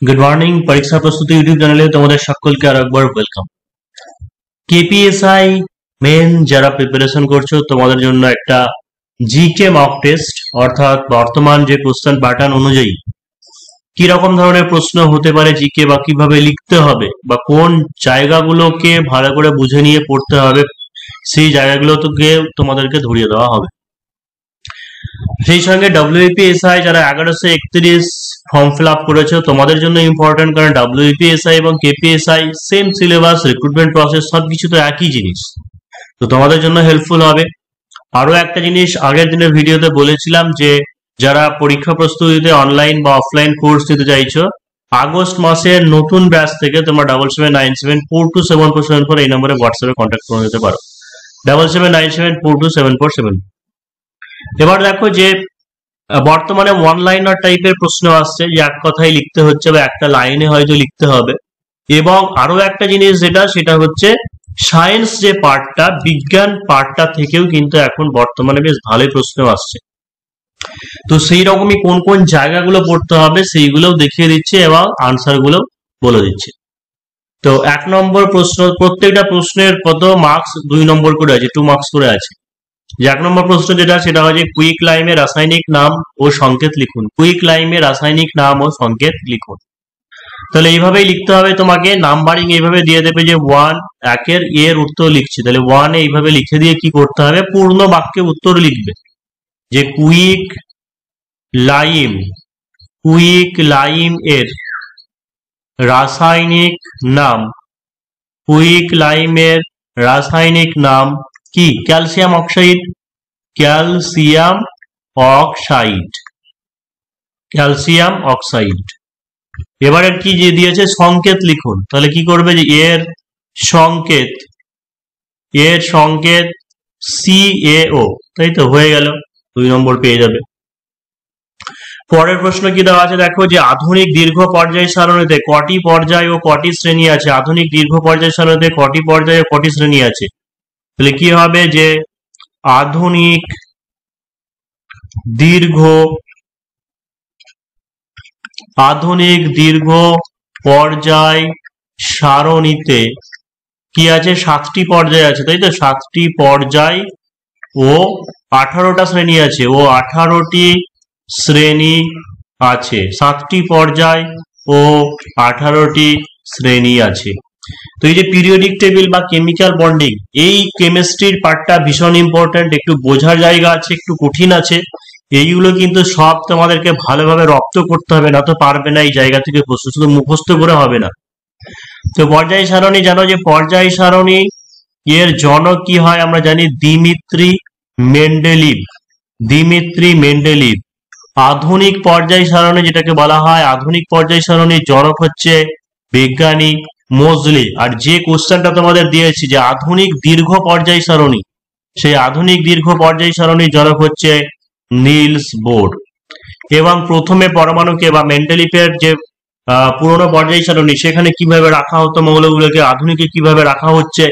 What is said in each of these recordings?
Good morning. পরীক্ষা প্রস্তুতি YouTube চ্যানেলে তোমাদের সকলকে আর একবার ওয়েলকাম। কেপিএসআই মেন যারা প্রিপারেশন করছো তোমাদের জন্য একটা জিকে মক টেস্ট, অর্থাৎ বর্তমান যে কোশ্চেন প্যাটার্ন অনুযায়ী কি রকম ধরনের প্রশ্ন হতে পারে জিকে, বা কিভাবে লিখতে হবে, বা কোন জায়গাগুলোকে ভালো করে বুঝে নিয়ে পড়তে হবে, সেই জায়গাগুলোকে তোমাদেরকে ধরিয়ে দেওয়া হবে। সেই সঙ্গে ডব্লিউপিএসআই যারা 1131 ফর্ম ফিল আপ করেছো তোমাদের জন্য ইম্পর্টেন্ট, কারণ ডব্লিউপিএসআই এবং KPSI same syllabus, recruitment process সবকিছু তো একই জিনিস, তো তোমাদের জন্য হেল্পফুল হবে। আরো একটা জিনিস আগের দিনের ভিডিওতে বলেছিলাম যে যারা পরীক্ষা প্রস্তুতিতে অনলাইন বা অফলাইন কোর্স নিতে চাইছো, আগস্ট মাসের নতুন ব্যাচ থেকে তোমরা 7797427474 এই নম্বরে হোয়াটসঅ্যাপে কন্ট্যাক্ট করে নিতে পারো, 7797427474। এবার দেখো যে বর্তমানে ওয়ান লাইনার টাইপের প্রশ্ন আসছে, যে এক কথায় লিখতে হচ্ছে বা একটা লাইনে হয়তো লিখতে হবে। এবং আরো একটা জিনিস সেটা হচ্ছে সায়েন্স যে পার্টটা, বিজ্ঞান পার্টটা থেকেও কিন্তু এখন বর্তমানে বেশ ভালোই প্রশ্ন আসছে। তো সেই রকমই কোন কোন জায়গাগুলো পড়তে হবে সেইগুলো দেখিয়ে দিচ্ছে এবং আনসার গুলো বলে দিচ্ছে। তো 1 নম্বর প্রশ্ন, প্রত্যেকটা প্রশ্নের কত মার্কস, 2 নম্বর করে আছে, 2 মার্কস করে আছে। যে 1 নম্বর প্রশ্ন সেটা হচ্ছে কুইক লাইমে রাসায়নিক নাম ও সংকেত লিখুন। কুইক লাইমে রাসায়নিক নাম ও সংকেত লিখুন। তাহলে এইভাবেই লিখতে হবে তোমাকে, নাম্বারিং এইভাবে দিয়ে দেবে যে 1 একের এর উত্তর লিখছি, তাহলে 1 এইভাবে লিখে দিয়ে কি করতে হবে, পূর্ণ বাক্যে উত্তর লিখবে যে কুইক লাইম এর রাসায়নিক নাম, কুইক লাইমের রাসায়নিক নাম কি, ক্যালসিয়াম অক্সাইড, ক্যালসিয়াম অক্সাইড। এবারে কি যে দিয়েছে সংকেত লিখুন, তাহলে কি করবে যে এর সংকেত CaO, তাই তো হয়ে গেল, 2 নম্বর পেয়ে যাবে। পরের প্রশ্ন কি দেওয়া আছে দেখো, যে আধুনিক দীর্ঘ পর্যায় সারণীতে কটি পর্যায় ও কটি শ্রেণী আছে। আধুনিক দীর্ঘ পর্যায় সারণীতে কটি পর্যায় ও কটি শ্রেণী আছে, তাহলে কি হবে যে আধুনিক দীর্ঘ পর্যায় সারণীতে কি আছে, 7টি পর্যায় আছে, তাই তো, 7টি পর্যায় ও 18টা শ্রেণী আছে, 7টি পর্যায় ও 18টি শ্রেণী আছে। তো এই যে পিরিয়ডিক টেবিল বা কেমিক্যাল বন্ডিং, এই কেমিস্ট্রির পার্টটা ভীষণ ইম্পর্টেন্ট, একটু বোঝার জায়গা আছে, একটু কঠিন আছে। এইগুলো কিন্তু সব তোমাদেরকে ভালোভাবে রপ্ত করতে হবে, না তো পারবে না এই জায়গা থেকে প্রশ্ন, শুধু মুখস্থ করে হবে না। তো পর্যায় সারণী জানো, যে পর্যায় সারণী এর জনক কি হয় আমরা জানি, দিমিত্রি মেন্ডেলিভ। আধুনিক পর্যায় সারণী যেটাকে বলা হয়, আধুনিক পর্যায় সারণীর জনক হচ্ছে বিজ্ঞানী মোজলি। আর যে কোশ্চেনটা তোমাদের দিয়েছি যে আধুনিক দীর্ঘ পর্যায় সারণী, সেই আধুনিক দীর্ঘ পর্যায় সারণীর জনক হচ্ছে নিলস বোর। এবং প্রথমে পরমাণুকে বা মেন্ডেলিভের যে পুরনো পর্যায় সারণী, সেখানে কিভাবে রাখা হতো মৌলগুলোকে, আধুনিকে কিভাবে রাখা হচ্ছে,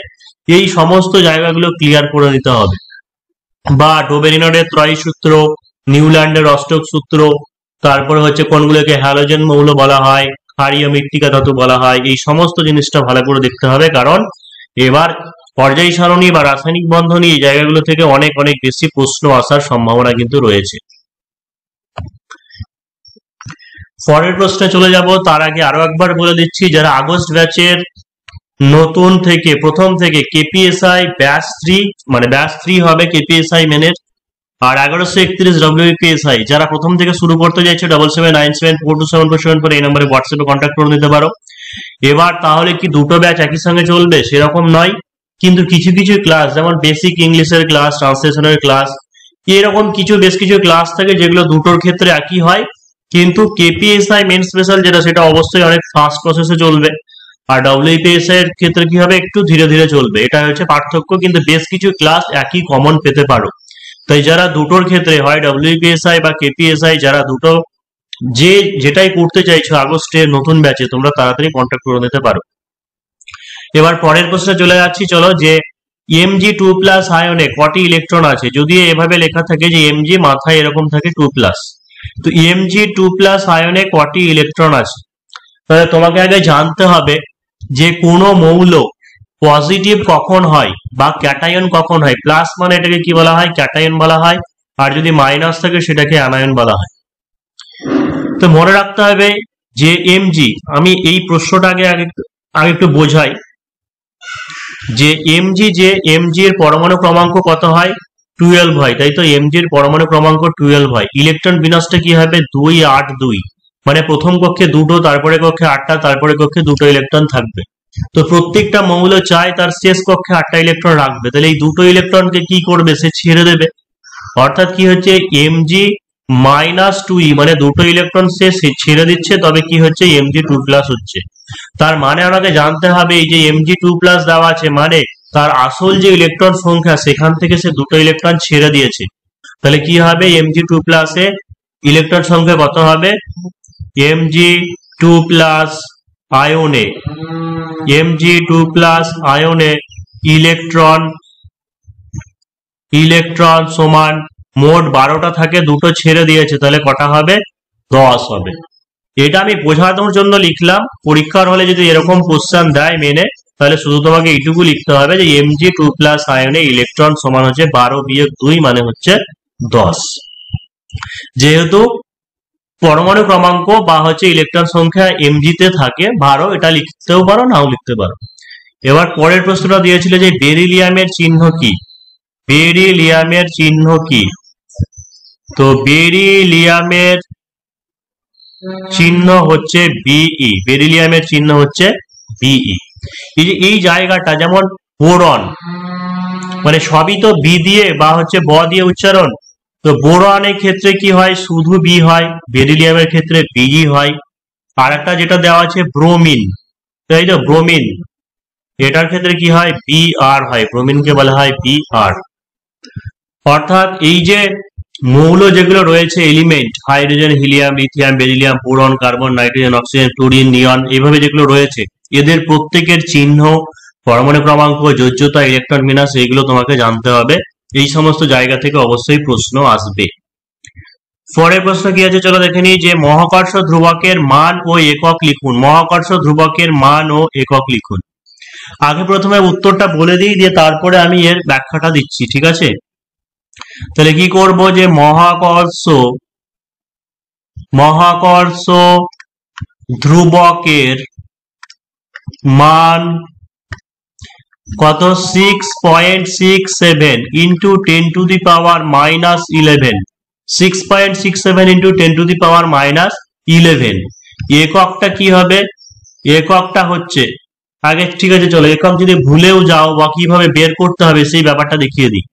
এই সমস্ত জায়গাগুলো ক্লিয়ার করে নিতে হবে। বা ডোবেরিনডের ত্রয়ী সূত্র, নিউল্যান্ডের অষ্টক সূত্র, তারপরে হচ্ছে কোনগুলোকে হ্যালোজেন মৌল বলা হয়, ক্ষারীয় মৃত্তিকা ধাতু বলা হয়, এই সমস্ত জিনিসটা ভালো করে দেখতে হবে, কারণ এবার পর্যায় সারণী বা রাসায়নিক বন্ধনী এই জায়গাগুলো থেকে অনেক অনেক বেশি প্রশ্ন আসার সম্ভাবনা কিন্তু রয়েছে। পরের প্রশ্নে চলে যাব, তার আগে আরো একবার বলে দিচ্ছি, যারা আগস্ট ব্যাচের নতুন থেকে প্রথম থেকে কেপিএসআই ব্যাচ 3, মানে ব্যাচ 3 হবে কেপিএসআই মেনের, আর 1131 ডব্লিউপিএসআই যারা প্রথম থেকে শুরু করতে চাইছে 7797427474 এই নম্বরে হোয়াটসঅ্যাপে কন্ট্যাক্ট করে নিতে পারো। এবার তাহলে কি দুটো ব্যাচ একই সঙ্গে চলবে সেরকম নয়, কিন্তু কিছু কিছু ক্লাস, যেমন বেসিক ইংলিশের ক্লাস, ট্রান্সলেশনের ক্লাস, এরকম বেশ কিছু ক্লাস থাকে যেগুলো দুটোর ক্ষেত্রে একই হয়, কিন্তু কেপিএসআই মেন স্পেশাল যেটা, সেটা অবশ্যই অনেক ফাস্ট প্রসেসে চলবে, আর ডব্লিউপিএসআই এর ক্ষেত্রে কি হবে, একটু ধীরে ধীরে চলবে। এটা হচ্ছে পার্থক্য, কিন্তু বেশ কিছু ক্লাস একই কমন পেতে পারো। তাই যারা দুটোর ক্ষেত্রে হয় ডব্লিউপিএসআই বা কেপিএসআই, যারা দুটো যেটাই করতে চাইছো আগস্টের নতুন ব্যাচে, তোমরা তাড়াতাড়ি কন্ট্যাক্ট করে নিতে পারো। এবার পরের প্রশ্নে চলে যাচ্ছি, চলো, যে Mg2+ আয়নে কটি ইলেকট্রন আছে। যদি এভাবে লেখা থাকে যে Mg মাথায় এরকম থাকে 2+, তো Mg2+ আয়নে কটি ইলেকট্রন আছে, তাহলে তোমাকে আগে জানতে হবে যে কোনো মৌল পজিটিভ কখন হয় বা ক্যাটায়ন কখন হয়। প্লাস মানে এটাকে কি বলা হয়, ক্যাটায়ন বলা হয়, আর যদি মাইনাস থাকে সেটাকে অ্যানায়ন বলা হয়। তো মনে রাখতে হবে যে এমজি, আমি এই প্রশ্নটা আগে একটু বোঝাই যে এমজি এর পরমাণু ক্রমাঙ্ক কত হয়, 12 হয়, তাই তো। এমজি এর পরমাণু ক্রমাঙ্ক 12 হয়। ইলেকট্রন বিন্যাসটা কি হবে, 2 8 2, মানে প্রথম কক্ষে দুটো, তারপরে কক্ষে 8টা, তারপরে কক্ষে দুটো ইলেকট্রন থাকবে। তো প্রত্যেকটা মৌল চায় তার শেষ কক্ষে 8টা ইলেকট্রন রাখবে, তাহলে এই দুটো ইলেকট্রনকে কি করবে, সে ছেড়ে দেবে। অর্থাৎ কি হচ্ছে, এমজি -2e, মানে দুটো ইলেকট্রন সে ছেড়ে দিচ্ছে, তবে কি হচ্ছে, Mg2+ হচ্ছে। তার মানে আমাকে জানতে হবে এই যে Mg2+ দেওয়া আছে, মানে তার আসল যে ইলেকট্রন সংখ্যা সেখান থেকে সে দুটো ইলেকট্রন ছেড়ে দিয়েছে। তাহলে কি হবে, Mg2+ এ ইলেকট্রন সংখ্যা কত হবে, Mg2+ আয়নে, Mg2+ আয়নে ইলেকট্রন সমান মোট 12টা থাকে, দুটো ছেড়ে দিয়েছে, তাহলে কটা হবে, 10 হবে। এটা আমি বোঝানোর জন্য লিখলাম। পরীক্ষার হলে যদি এরকম কোশ্চেন দেয় মেনে, তাহলে শুধু তোমাকে এইটুকু লিখতে হবে যে Mg2+ আয়নে ইলেকট্রন সমান হচ্ছে 12-2, মানে হচ্ছে 10। যেহেতু পরমাণু ক্রমাঙ্ক বা হচ্ছে ইলেকট্রন সংখ্যা Mg তে থাকে 12, এটা লিখতেও পারো নাও লিখতে পারো। এবার পরের প্রশ্নটা দিয়েছিল যে বেরিলিয়ামের চিহ্ন কি, বেরিলিয়ামের চিহ্ন কি। তো বেরিলিয়ামের চিহ্ন হচ্ছে বিই, বেরিলিয়ামের চিহ্ন হচ্ছে বিই। এই যে এই জায়গাটা, যেমন বোরন, মানে সবই তো বি দিয়ে বা হচ্ছে ব দিয়ে উচ্চারণ। তো বোরনের ক্ষেত্রে কি হয়, শুধু বি হয়, বেরিলিয়ামের ক্ষেত্রে বিই হয়। আর একটা যেটা দেওয়া আছে ব্রোমিন, তাই তো, ব্রোমিন, এটার ক্ষেত্রে কি হয়, বি আর হয়, ব্রোমিনকে বলা হয় বি আর। অর্থাৎ এই যে মৌল যেগুলো রয়েছে, element, hydrogen, helium, lithium, beryllium, boron, carbon, nitrogen, oxygen, chlorine, neon, এইভাবে যেগুলো রয়েছে, এদের প্রত্যেকের চিহ্ন, পরমাণু ক্রমাঙ্ক, যোজ্যতা, ইলেকট্রন বিন্যাস, এগুলো তোমাকে জানতে হবে। এই সমস্ত জায়গা থেকে অবশ্যই প্রশ্ন আসবে। পরের প্রশ্ন কি আছে, চলো দেখে নিই। যে মহাকর্ষ ধ্রুবকের মান ও একক লিখুন, মহাকর্ষ ধ্রুবকের মান ও একক লিখুন। আগে প্রথমে উত্তরটা বলে দিই, দিয়ে তারপরে আমি এর ব্যাখ্যাটা দিচ্ছি, ঠিক আছে। তাহলে কি করব, যে মহাকর্ষ ধ্রুবকের মান কত, 6.67 ইন্টু 10⁻⁻11, 6.67 ইন্টু 10⁻⁻11। এককটা কি হবে, এককটা হচ্ছে, আগে ঠিক আছে চলো একক যদি ভুলেও যাও বা কিভাবে বের করতে হবে সেই ব্যাপারটা দেখিয়ে দিই।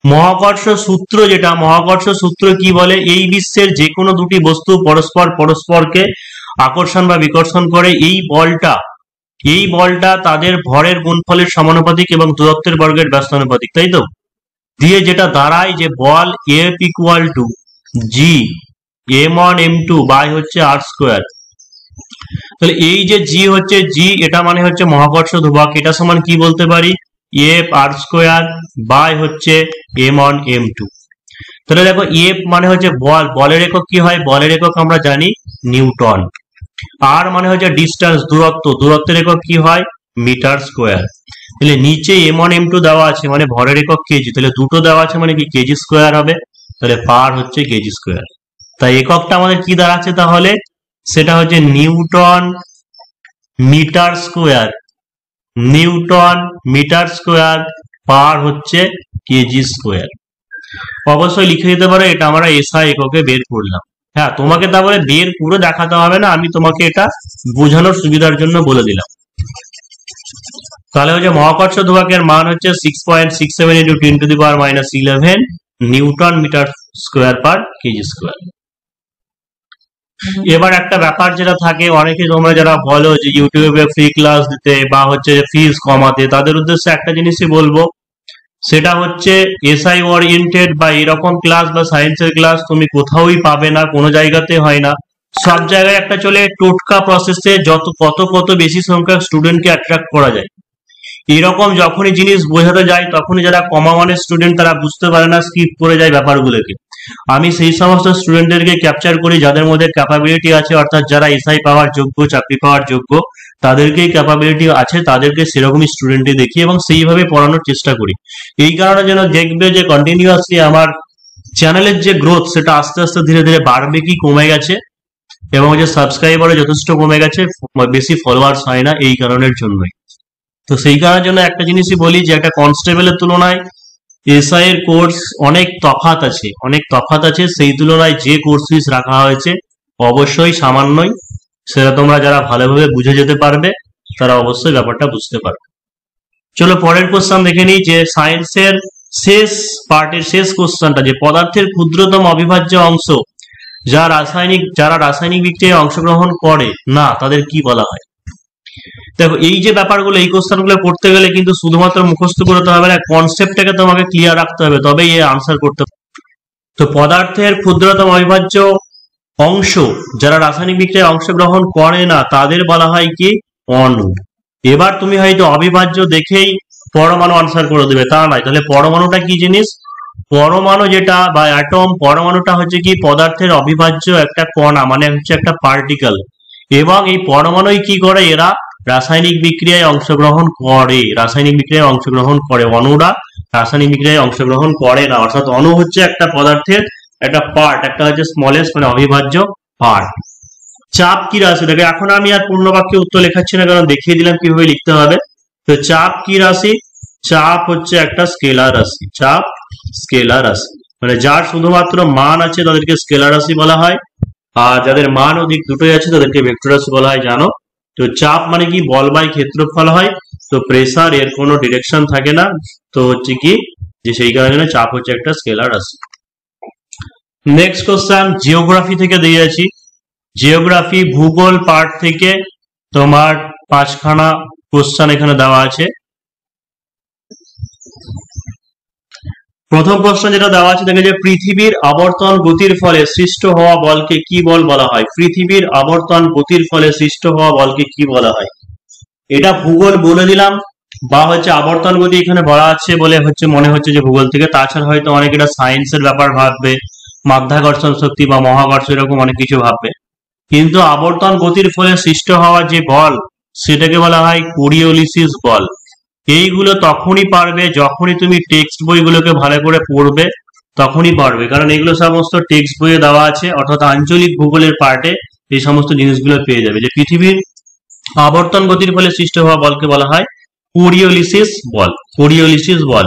মহাকর্ষ সূত্র, যেটা মহাকর্ষ সূত্র কি বলে, এই বিশ্বের যে কোনো দুটি বস্তু পরস্পরকে আকর্ষণ বা বিকর্ষণ করে, এই বলটা তাদের ভরের গুণফলের সমানুপাতিক এবং দূরত্বের বর্গের ব্যস্তানুপাতিক, তাই তো। দিয়ে যেটা দাঁড়ায় যে বল F = G m1m2 বাই হচ্ছে r²। তাহলে এই যে জি হচ্ছে জি, এটা মানে হচ্ছে মহাকর্ষ ধ্রুবক, এটা সমান কি বলতে পারি, F r² বাই হচ্ছে m1m2। তাহলে দেখো F মানে হচ্ছে বল, বলের একক কি হয়, বলের একক আমরা জানি নিউটন। আর মানে হচ্ছে ডিস্টেন্স, দূরত্ব, দূরত্বের একক কি হয়, মিটার স্কোয়ার। তাহলে নিচে m1m2 দেওয়া আছে, মানে ভরের একক কেজি, তাহলে দুটো দেওয়া আছে মানে কি কেজি স্কোয়ার হবে, তাহলে পার হচ্ছে কেজি স্কোয়ার। তাই এককটা আমাদের কি দাঁড়াচ্ছে, তাহলে সেটা হচ্ছে Newton metre square, Newton metre square per হচ্ছে কেজি স্কোয়ার। অবশ্যই লিখে দিতে পারো, এটা আমরা এসআই এককে বের করলাম। হ্যাঁ, তোমাকে তারপরে বের পুরো দেখাতে হবে না, আমি তোমাকে এটা বোঝানোর সুবিধার জন্য বলে দিলাম। তাহলে হচ্ছে মহাকর্ষ ধ্রুবকের মান হচ্ছে 6.67 into 10⁻⁻11 Newton metre square per kg square. এবার একটা ব্যাপার যেটা থাকে, অনেকে তোমরা যারা বলো যে ইউটিউবে ফ্রি ক্লাস দিতে বা হচ্ছে ফিস কমাতে, তাদের উদ্দেশ্যে একটা জিনিসই বলবো, সেটা হচ্ছে এসআই ওরিয়েন্টেড বা এরকম ক্লাস বা সায়েন্সের ক্লাস তুমি কোথাওই পাবে না, কোনো জায়গাতে হয় না। সব জায়গায় একটা চলে টোটকা প্রসেসে, কত বেশি সংখ্যক স্টুডেন্টকে অ্যাট্রাক্ট করা যায়। এরকম যখনই জিনিস বোঝাতে যায়, তখনই যারা কমা মানের স্টুডেন্ট তারা বুঝতে পারে না, স্কিপ করে যায় ব্যাপারগুলোকে। আমি সেই সমস্ত স্টুডেন্টদেরকে ক্যাপচার করি যাদের মধ্যে ক্যাপাবিলিটি আছে, অর্থাৎ যারা এসআই পাওয়ার যোগ্য, চাকরি পাওয়ার যোগ্য, তাদেরকেই ক্যাপাবিলিটি আছে, তাদেরকে সেরকমই স্টুডেন্টই দেখি এবং সেইভাবে পড়ানোর চেষ্টা করি। এই কারণে যেন দেখবে যে কন্টিনিউয়াসলি আমার চ্যানেলের যে গ্রোথ সেটা আস্তে আস্তে ধীরে ধীরে বাড়বে কি কমে গেছে, এবং যে সাবস্ক্রাইবারও যথেষ্ট কমে গেছে, বেশি ফলোয়ার্স হয় না এই কারণের জন্যই। তো সেই কারণের জন্য একটা জিনিসই বলি যে একটা কনস্টেবলের তুলনায় এসআই এর কোর্স অনেক তফাৎ আছে, অনেক তফাৎ আছে। সেই তুলনায় যে কোর্স ফিস রাখা হয়েছে অবশ্যই সামান্যই, সেটা তোমরা যারা ভালোভাবে বুঝে যেতে পারবে তারা অবশ্যই ব্যাপারটা বুঝতে পারবে। চলো পরের কোশ্চেন দেখে নিই, যে সায়েন্সের শেষ পার্টের শেষ কোশ্চেনটা, যে পদার্থের ক্ষুদ্রতম অবিভাজ্য অংশ যারা রাসায়নিক বিক্রিয়ায় অংশগ্রহণ করে না তাদের কি বলা হয়। দেখো এই যে ব্যাপারগুলো, এই কোশ্চেনগুলো করতে গেলে কিন্তু শুধুমাত্র মুখস্থ করতে হবে না, কনসেপ্টটাকে তোমাকে ক্লিয়ার রাখতে হবে, তবেই এর আনসার করতে হবে। তো পদার্থের ক্ষুদ্রতম অবিভাজ্য অংশ যারা রাসায়নিক বিক্রিয়ায় অংশগ্রহণ করে না তাদের বলা হয় কি অণু। এবার তুমি হয়তো অবিভাজ্য দেখেই পরমাণু আনসার করে দেবে, তা নয়। তাহলে পরমাণুটা কি জিনিস? পরমাণু যেটা বা অ্যাটম, পরমাণুটা হচ্ছে কি পদার্থের অবিভাজ্য একটা কণা, মানে হচ্ছে একটা পার্টিকেল। এবং এই পরমাণুই কি করে, এরা রাসায়নিক বিক্রিয়ায় অংশগ্রহণ করে, রাসায়নিক বিক্রিয়ায় অংশগ্রহণ করে। অণুরা রাসায়নিক বিক্রিয়ায় অংশগ্রহণ করে না, অর্থাৎ অণু হচ্ছে একটা পদার্থের একটা পার্ট, একটা হচ্ছে স্মলেস্ট মানে অবিভাজ্য পার্ট। চাপ কি রাশি? দেখো এখন আমি আর পূর্ণ বাক্যে উত্তর লেখাচ্ছি না, কারণ দেখিয়ে দিলাম কিভাবে লিখতে হবে। তো চাপ কি রাশি? চাপ হচ্ছে একটা স্কেলার রাশি। চাপ স্কেলার রাশি, মানে যার শুধুমাত্র মান আছে তাদেরকে স্কেলার রাশি বলা হয়, আর যাদের মান অধিক দুটোই আছে তাদেরকে ভেক্টর রাশি বলা হয়, জানো। তো চাপ মানে কি বল বাই ক্ষেত্রফল হয়, তো প্রেসার এর কোনো ডিরেকশন থাকে না, তো হচ্ছে কি যে সেই কারণে চাপ হচ্ছে একটা স্কেলার রাশি। নেক্সট কোশ্চেন জিওগ্রাফি থেকে দিয়েছি, জিওগ্রাফি ভূগোল পার্ট থেকে তোমার 5খানা কোশ্চেন এখানে দেওয়া আছে। প্রথম প্রশ্ন যেটা দেওয়া আছে দেখে, যে পৃথিবীর আবর্তন গতির ফলে সৃষ্ট হওয়া বলকে কি বল বলা হয়? পৃথিবীর আবর্তন গতির ফলে সৃষ্ট হওয়া বলকে কি বলা হয়? এটা ভূগোল বলে দিলাম, বা হচ্ছে আবর্তন গতি এখানে বলা আছে বলে হচ্ছে মনে হচ্ছে যে ভূগোল থেকে। তাছাড়া হয়তো অনেক এটা সায়েন্সের ব্যাপার ভাববে, মাধ্যাকর্ষণ শক্তি বা মহাকর্ষ এরকম অনেক কিছু ভাববে। কিন্তু আবর্তন গতির ফলে সৃষ্ট হওয়া যে বল সেটাকে বলা হয় কোরিওলিসিস বল। এইগুলো তখনই পারবে যখনই তুমি টেক্সট বইগুলোকে ভালো করে পড়বে, তখনই পারবে, কারণ এগুলো সমস্ত টেক্সট বইয়ে দেওয়া আছে, অর্থাৎ আঞ্চলিক ভূগোলের পার্টে এই সমস্ত জিনিসগুলো পেয়ে যাবে। যে পৃথিবীর আবর্তন গতির ফলে সৃষ্ট হওয়া বলকে বলা হয় কোরিওলিসিস বল, কোরিওলিসিস বল।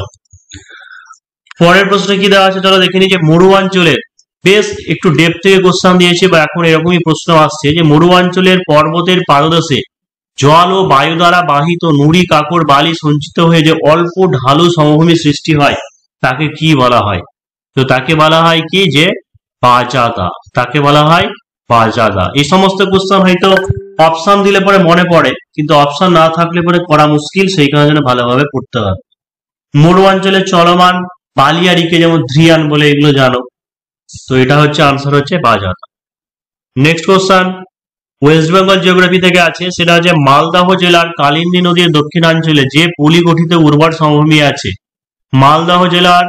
পরের প্রশ্নে কি দেওয়া আছে চলো দেখে নিই, যে মরুয়াঞ্চলের, বেশ একটু ডেপথ থেকে কোশ্চেন দিয়েছে বা এখন এরকমই প্রশ্ন আসছে, যে মরুয়াঞ্চলের পর্বতের পাদদেশে জল ও বায়ু দ্বারা বাহিত নুড়ি কাকড় বালি সঞ্চিত হয়ে যে অল্প ঢালু সমভূমি সৃষ্টি হয় তাকে কি বলা হয়? তো তাকে বলা হয় কি যে বাজাদা, তাকে বলা হয় বাজাদা। এই সমস্ত কোশ্চেন হয়তো অপশন দিলে পরে মনে পড়ে, কিন্তু অপশন না থাকলে পরে করা মুশকিল, সেই কারণে ভালোভাবে পড়তে হবে। মরুয়াঞ্চলের চলমান বালিয়াড়িকে যেমন ধ্রিয়ান বলে, এগুলো জানো। তো এটা হচ্ছে আনসার হচ্ছে বাজাদা। Next question West Bengal geography থেকে আছে, সেটা হচ্ছে মালদহ জেলার কালিন্দী নদীর দক্ষিণাঞ্চলে যে পলি গঠিত উর্বর সমভূমি আছে, মালদহ জেলার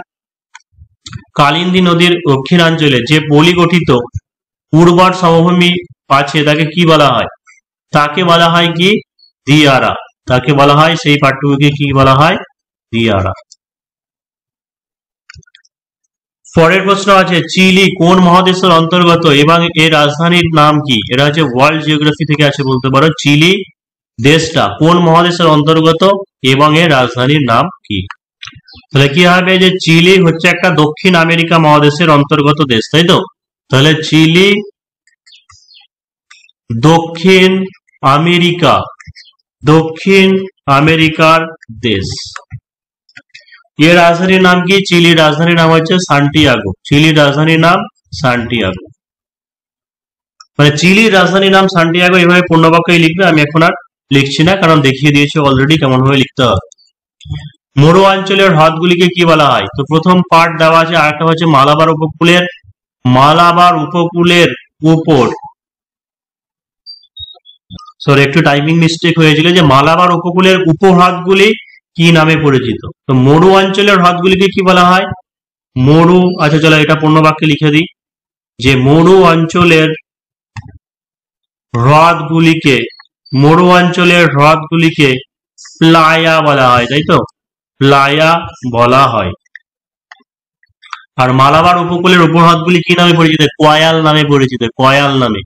কালিন্দী নদীর দক্ষিণাঞ্চলে যে পলি গঠিত উর্বর সমভূমি আছে তাকে কি বলা হয়? তাকে বলা হয় কি দিয়ারা, তাকে বলা হয়, সেই পাঠ্যবইকে কি বলা হয়? দিয়ারা। পরের প্রশ্ন আছে, চিলি কোন মহাদেশের অন্তর্গত এবং এর রাজধানীর নাম কি? এটা হচ্ছে ওয়ার্ল্ড জিওগ্রাফি থেকে আছে বলতে পারো, চিলি দেশটা কোন মহাদেশের অন্তর্গত এবং এর রাজধানীর নাম কি? তাহলে কি হবে, যে চিলি হচ্ছে একটা দক্ষিণ আমেরিকা মহাদেশের অন্তর্গত দেশ, তাই তো। তাহলে চিলি দক্ষিণ আমেরিকা, দক্ষিণ আমেরিকার দেশ। এর রাজধানীর নাম কি? চিলির রাজধানীর নাম হচ্ছে সান্টিয়াগো, চিলির রাজধানীর নাম সান্টিয়াগো। মানে চিলির রাজধানীর নাম সান্টিয়াগো, এইভাবে পূর্ণবাক্যই লিখবে, আমি এখন আর লিখছি না, কারণ দেখিয়ে দিয়েছি অলরেডি কেমন ভাবে লিখতে হবে। মরুয়াঞ্চলের হ্রদগুলিকে কি বলা হয়? তো প্রথম পার্ট দেওয়া আছে, আরেকটা হচ্ছে মালাবার উপকূলের, মালাবার উপকূলের উপর, সরি একটু টাইপিং মিস্টেক হয়েছিল, যে মালাবার উপকূলের উপহ্রদগুলি কি নামে পরিচিত? তো মরুয়াঞ্চলের হ্রদগুলিকে কি বলা হয়? মরু, আচ্ছা চলো এটা পূর্ণ বাক্যে লিখে দিই যে মরু অঞ্চলের হ্রদগুলিকে প্লায়া বলা হয়, তাই তো, প্লায়া বলা হয়। আর মালাবার উপকূলের উপহ্রদগুলি কি নামে পরিচিত? কয়াল নামে পরিচিত, কয়াল নামে।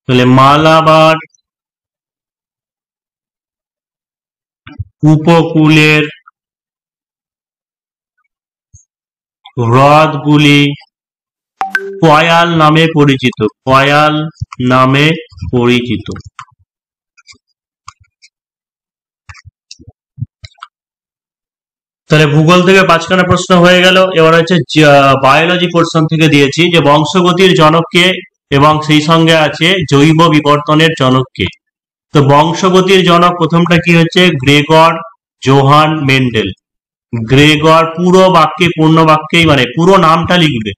তাহলে মালাবার উপকূলের হ্রদগুলি কয়াল নামে পরিচিত, কয়াল নামে পরিচিত। তাহলে ভূগোল থেকে 5খানা প্রশ্ন হয়ে গেল। এবার হচ্ছে বায়োলজি পোর্শন থেকে দিয়েছি যে বংশগতির জনক কে এবং সেই সঙ্গে আছে জৈব বিবর্তনের জনক কে। তো বংশগতির জনক প্রথমটা কি হচ্ছে? Gregor Johann Mendel. গ্রেগর, পুরো বাক্যে পূর্ণ বাক্যেই মানে পুরো নামটা লিখবে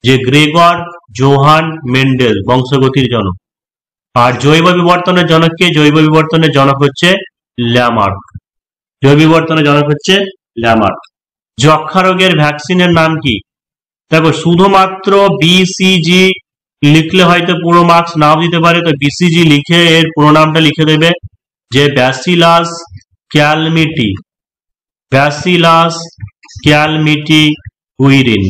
যে গ্রেগর জোহান মেন্ডেল বংশগতির জনক। আর জৈব বিবর্তনের জনক কে? জৈব বিবর্তনের জনক হচ্ছে ল্যামার্ক। জৈব বিবর্তনের জনক হচ্ছে ল্যামার্ক। যক্ষা রোগের ভ্যাকসিনের নাম কি? দেখো শুধুমাত্র বিসিজি লিখলে হয়তো পুরো মার্কস নাও দিতে পারে, তো বিসিজি লিখে এর পুরো নামটা লিখে দেবে যে ব্যাসিলাস ক্যালমিটি, ব্যাসিলাস ক্যালমিটি উইরিন,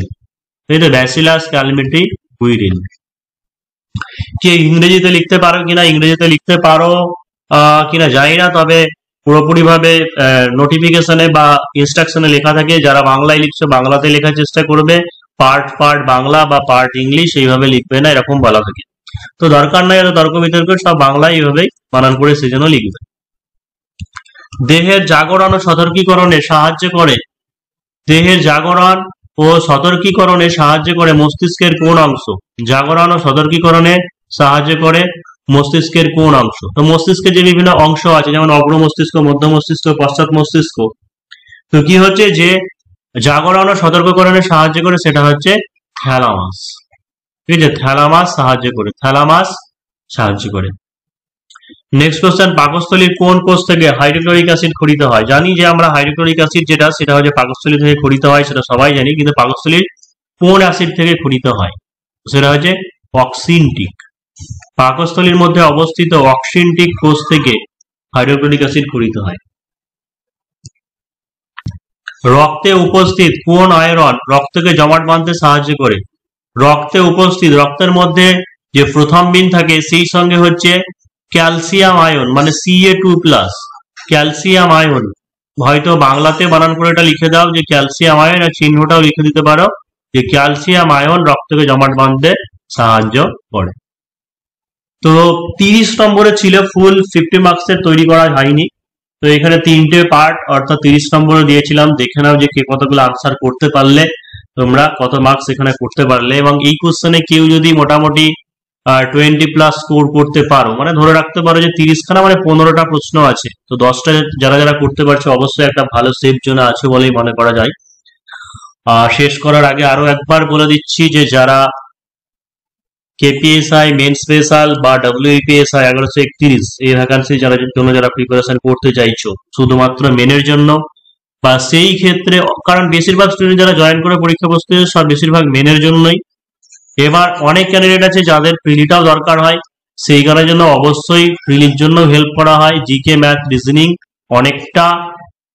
তাই তো, ব্যাসিলাস ক্যালমিটি উইরিন। কে ইংরেজিতে লিখতে পারো কিনা, ইংরেজিতে লিখতে পারো কিনা জানি না, তবে পুরোপুরি ভাবে নোটিফিকেশনে বা ইনস্ট্রাকশনে লেখা থাকে যারা বাংলায় লিখছো বাংলাতে লেখার চেষ্টা করবে, পার্ট বাংলা বা পার্ট ইংলিশ এইভাবে লিখবে না, এরকম বলা থাকে। তো দরকার নাই এত তর্ক বিতর্ক, সব বাংলায় এইভাবেই বানান করে সেজন্য লিখবে। দেহের জাগরণ ও সতর্কীকরণে সাহায্য করে, দেহের জাগরণ ও সতর্কীকরণে সাহায্য করে মস্তিষ্কের কোন অংশ? জাগরণ ও সতর্কীকরণে সাহায্য করে মস্তিষ্কের কোন অংশ? তো মস্তিষ্কের যে বিভিন্ন অংশ আছে যেমন অগ্র মস্তিষ্ক, মধ্য মস্তিষ্ক, পশ্চাৎ মস্তিষ্ক, তো কি হচ্ছে যে জাগরণ ও সতর্কীকরণে সাহায্য করে সেটা হচ্ছে থ্যালামাস। ঠিক আছে, থ্যালামাস সাহায্য করে, থ্যালামাস সাহায্য করে। নেক্সট কোশ্চেন, পাকস্থলীর কোন কোষ থেকে হাইড্রোক্লোরিক অ্যাসিড খরিত হয়? জানি যে আমরা হাইড্রোক্লোরিক অ্যাসিড যেটা সেটা হচ্ছে পাকস্থলী থেকে খরিত হয়, সেটা সবাই জানি, কিন্তু পাকস্থলীর কোন অ্যাসিড থেকে খরিত হয়? সেটা হচ্ছে অক্সিনটিক। পাকস্থলীর মধ্যে অবস্থিত অক্সিনটিক কোষ থেকে হাইড্রোক্লোরিক অ্যাসিড খরিত হয়। রক্তে উপস্থিত কোন আয়রন রক্তকে জমাট বাঁধতে সাহায্য করে? রক্তে উপস্থিত, রক্তের মধ্যে যে প্রথম বিন থাকে সেই সঙ্গে হচ্ছে ক্যালসিয়াম আয়ন, মানে Ca2+, ক্যালসিয়াম আয়ন। হয়তো বাংলাতে বানান করে এটা লিখে দাও যে ক্যালসিয়াম আয়ন, আর চিহ্নটাও লিখে দিতে পারো যে ক্যালসিয়াম আয়ন রক্তকে জমাট বাঁধতে সাহায্য করে। তো 30 নম্বরে ছিল, ফুল 50 মার্কসের তৈরি করা হয়নি, তো এখানে 3টে পার্ট অর্থাৎ 30 নম্বরে দিয়েছিলাম। দেখে নাও যে কে কতগুলো আনসার করতে পারলে, তোমরা কত মার্কস এখানে করতে পারলে, এবং এই কোশ্চেনে কেউ যদি মোটামুটি 20+ স্কোর করতে পারো, মানে ধরে রাখতে পারো যে 30খানা মানে 15টা প্রশ্ন আছে, তো 10টা যারা যারা করতে পারছো অবশ্যই একটা ভালো সেফ জোনে আছে বলেই মনে করা যায়। শেষ করার আগে আরো একবার বলে দিচ্ছি যে যারা কেপিএসআই মেন স্পেশাল বা WPSI 1131 এই ভ্যাকান্সি যারা জন্য যারা প্রিপারেশন করতে চাইছো শুধুমাত্র মেনের জন্য, বা সেই ক্ষেত্রে, কারণ বেশিরভাগ স্টুডেন্ট যারা জয়েন করে পরীক্ষা বসতে সব বেশিরভাগ মেনের জন্যই। এবার অনেক ক্যান্ডিডেট আছে যাদের প্রিলিটাও দরকার হয়, সেই কারণের জন্য অবশ্যই প্রিলির জন্য হেল্প করা হয়। জিকে, ম্যাথ, রিজনিং অনেকটা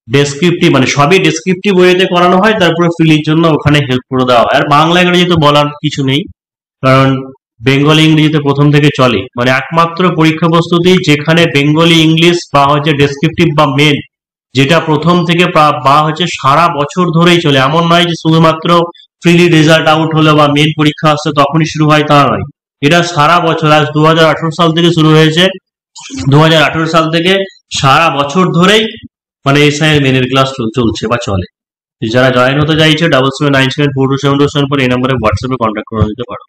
ডেসক্রিপটিভ, মানে সবই ডেসক্রিপটিভ ওয়েতে করানো হয়, তারপরে প্রিলির জন্য ওখানে হেল্প করে দেওয়া হয়। আর বাংলা ইংরেজি তো বলার কিছু নেই, কারণ বেঙ্গলি ইংরেজিতে প্রথম থেকে চলে, মানে একমাত্র পরীক্ষা প্রস্তুতি যেখানে বেঙ্গলি ইংলিশ বা হচ্ছে ডেসক্রিপটিভ বা মেন যেটা প্রথম থেকে বা হচ্ছে সারা বছর ধরেই চলে। এমন নয় যে শুধুমাত্র প্রিলি রেজাল্ট আউট হলো বা মেন পরীক্ষা আসছে তখনই শুরু হয়, তা নয়, এটা সারা বছর। আজ 2018 সাল থেকে শুরু হয়েছে, 2018 সাল থেকে সারা বছর ধরেই মানে এসআই এর মেনের ক্লাস চলছে বা চলে। যারা জয়েন হতে চাইছে 7797427274 এই নম্বরে হোয়াটসঅ্যাপে কন্ট্যাক্ট করে নিতে পারো।